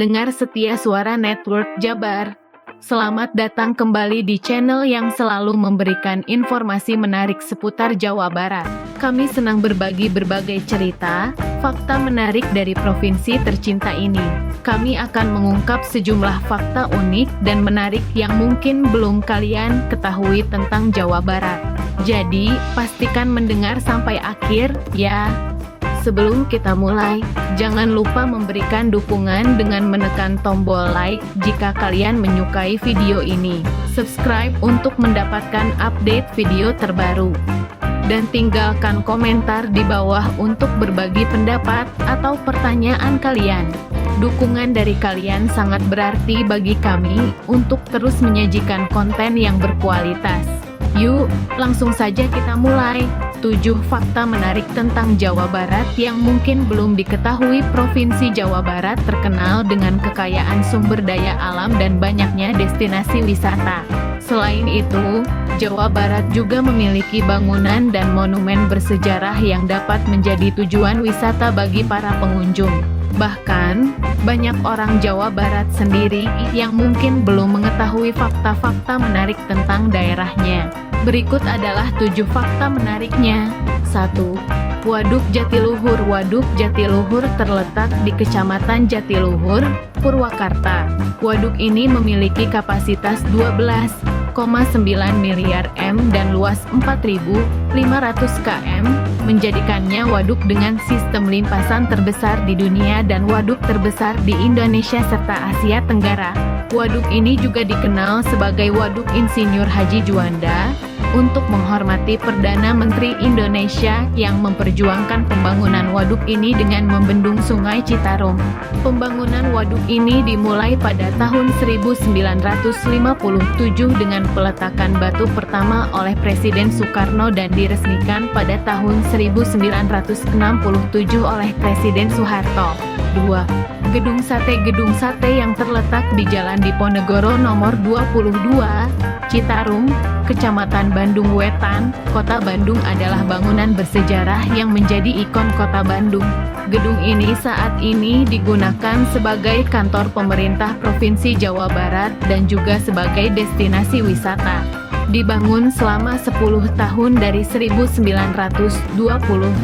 Dengar setia Suara Network Jabar. Selamat datang kembali di channel yang selalu memberikan informasi menarik seputar Jawa Barat. Kami senang berbagi berbagai cerita, fakta menarik dari provinsi tercinta ini. Kami akan mengungkap sejumlah fakta unik dan menarik yang mungkin belum kalian ketahui tentang Jawa Barat. Jadi, pastikan mendengar sampai akhir, ya. Sebelum kita mulai, jangan lupa memberikan dukungan dengan menekan tombol like jika kalian menyukai video ini. Subscribe untuk mendapatkan update video terbaru. Dan tinggalkan komentar di bawah untuk berbagi pendapat atau pertanyaan kalian. Dukungan dari kalian sangat berarti bagi kami untuk terus menyajikan konten yang berkualitas. Yuk, langsung saja kita mulai. 7 fakta menarik tentang Jawa Barat yang mungkin belum diketahui. Provinsi Jawa Barat terkenal dengan kekayaan sumber daya alam dan banyaknya destinasi wisata. Selain itu, Jawa Barat juga memiliki bangunan dan monumen bersejarah yang dapat menjadi tujuan wisata bagi para pengunjung. Bahkan, banyak orang Jawa Barat sendiri yang mungkin belum mengetahui fakta-fakta menarik tentang daerahnya. Berikut adalah 7 fakta menariknya. 1. Waduk Jatiluhur. Waduk Jatiluhur terletak di Kecamatan Jatiluhur, Purwakarta. Waduk ini memiliki kapasitas 12,9 miliar M dan luas 4.500 km, menjadikannya waduk dengan sistem limpasan terbesar di dunia dan waduk terbesar di Indonesia serta Asia Tenggara. Waduk ini juga dikenal sebagai Waduk Insinyur Haji Juanda, untuk menghormati Perdana Menteri Indonesia yang memperjuangkan pembangunan waduk ini dengan membendung Sungai Citarum. Pembangunan waduk ini dimulai pada tahun 1957 dengan peletakan batu pertama oleh Presiden Soekarno dan diresmikan pada tahun 1967 oleh Presiden Soeharto. 2. Gedung Sate. Gedung Sate yang terletak di Jalan Diponegoro nomor 22, Citarum, Kecamatan Bandung Wetan, Kota Bandung adalah bangunan bersejarah yang menjadi ikon Kota Bandung. Gedung ini saat ini digunakan sebagai kantor pemerintah Provinsi Jawa Barat dan juga sebagai destinasi wisata. Dibangun selama 10 tahun dari 1920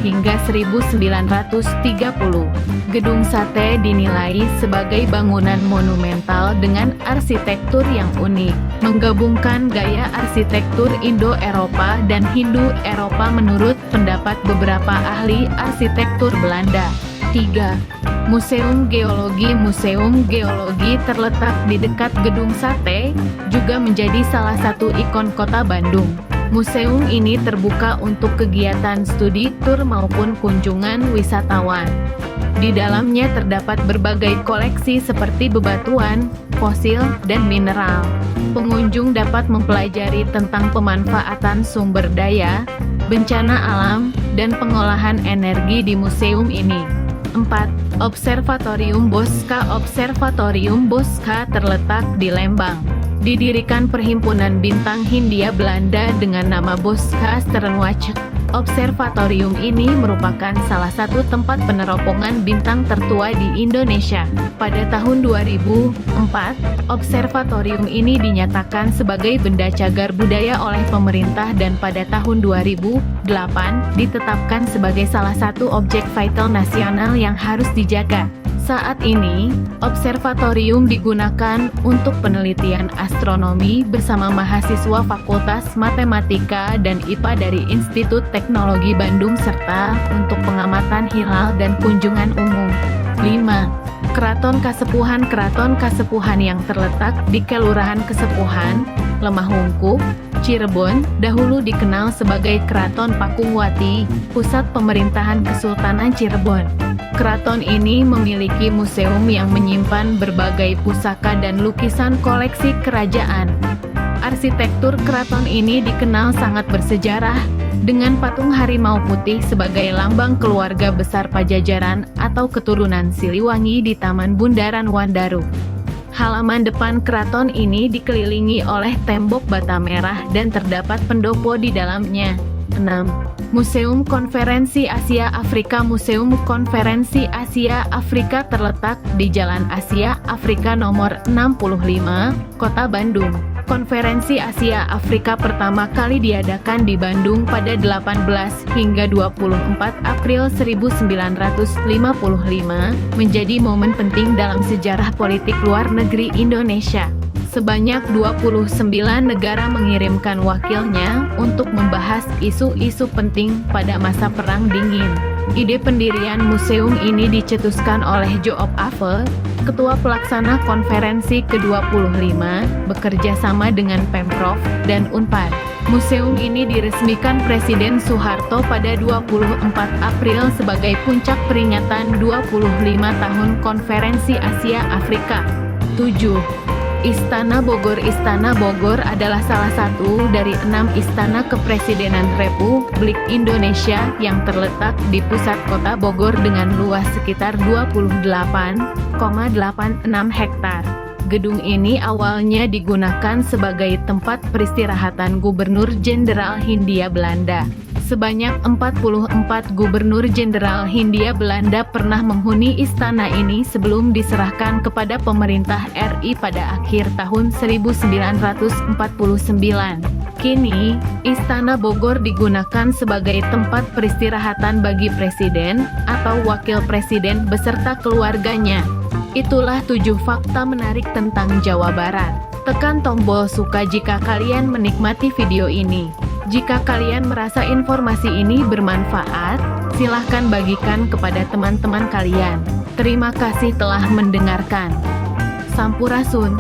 hingga 1930. Gedung Sate dinilai sebagai bangunan monumental dengan arsitektur yang unik, menggabungkan gaya arsitektur Indo-Eropa dan Hindu-Eropa menurut pendapat beberapa ahli arsitektur Belanda. 3. Museum Geologi. Museum Geologi terletak di dekat Gedung Sate, juga menjadi salah satu ikon Kota Bandung. Museum ini terbuka untuk kegiatan studi tur maupun kunjungan wisatawan. Di dalamnya terdapat berbagai koleksi seperti bebatuan, fosil, dan mineral. Pengunjung dapat mempelajari tentang pemanfaatan sumber daya, bencana alam, dan pengolahan energi di museum ini. 4. Observatorium Boska. Observatorium Boska terletak di Lembang. Didirikan Perhimpunan Bintang Hindia Belanda dengan nama Boska Sterrenwacht. Observatorium ini merupakan salah satu tempat peneropongan bintang tertua di Indonesia. Pada tahun 2004, observatorium ini dinyatakan sebagai benda cagar budaya oleh pemerintah dan pada tahun 2008 ditetapkan sebagai salah satu objek vital nasional yang harus dijaga. Saat ini, observatorium digunakan untuk penelitian astronomi bersama mahasiswa Fakultas Matematika dan IPA dari Institut Teknologi Bandung serta untuk pengamatan hilal dan kunjungan umum. 5. Keraton Kasepuhan. Keraton Kasepuhan yang terletak di Kelurahan Kesepuhan, Lemah Hungkuk, Cirebon, dahulu dikenal sebagai Keraton Pakungwati, pusat pemerintahan Kesultanan Cirebon. Keraton ini memiliki museum yang menyimpan berbagai pusaka dan lukisan koleksi kerajaan. Arsitektur keraton ini dikenal sangat bersejarah, dengan patung harimau putih sebagai lambang keluarga besar Pajajaran atau keturunan Siliwangi di Taman Bundaran Wandaru. Halaman depan keraton ini dikelilingi oleh tembok bata merah dan terdapat pendopo di dalamnya. 6. Museum Konferensi Asia Afrika. Museum Konferensi Asia Afrika terletak di Jalan Asia Afrika nomor 65, Kota Bandung. Konferensi Asia Afrika pertama kali diadakan di Bandung pada 18 hingga 24 April 1955, menjadi momen penting dalam sejarah politik luar negeri Indonesia. Sebanyak 29 negara mengirimkan wakilnya untuk membahas isu-isu penting pada masa Perang Dingin. Ide pendirian museum ini dicetuskan oleh Joop Ave, Ketua Pelaksana Konferensi ke-25, bekerja sama dengan Pemprov dan Unpad. Museum ini diresmikan Presiden Soeharto pada 24 April sebagai puncak peringatan 25 tahun Konferensi Asia Afrika. 7. Istana Bogor. Istana Bogor adalah salah satu dari 6 istana kepresidenan Republik Indonesia yang terletak di pusat kota Bogor dengan luas sekitar 28,86 hektar. Gedung ini awalnya digunakan sebagai tempat peristirahatan Gubernur Jenderal Hindia Belanda. Sebanyak 44 Gubernur Jenderal Hindia Belanda pernah menghuni istana ini sebelum diserahkan kepada pemerintah RI pada akhir tahun 1949. Kini, Istana Bogor digunakan sebagai tempat peristirahatan bagi presiden atau wakil presiden beserta keluarganya. Itulah 7 fakta menarik tentang Jawa Barat. Tekan tombol suka jika kalian menikmati video ini. Jika kalian merasa informasi ini bermanfaat, silahkan bagikan kepada teman-teman kalian. Terima kasih telah mendengarkan. Sampurasun.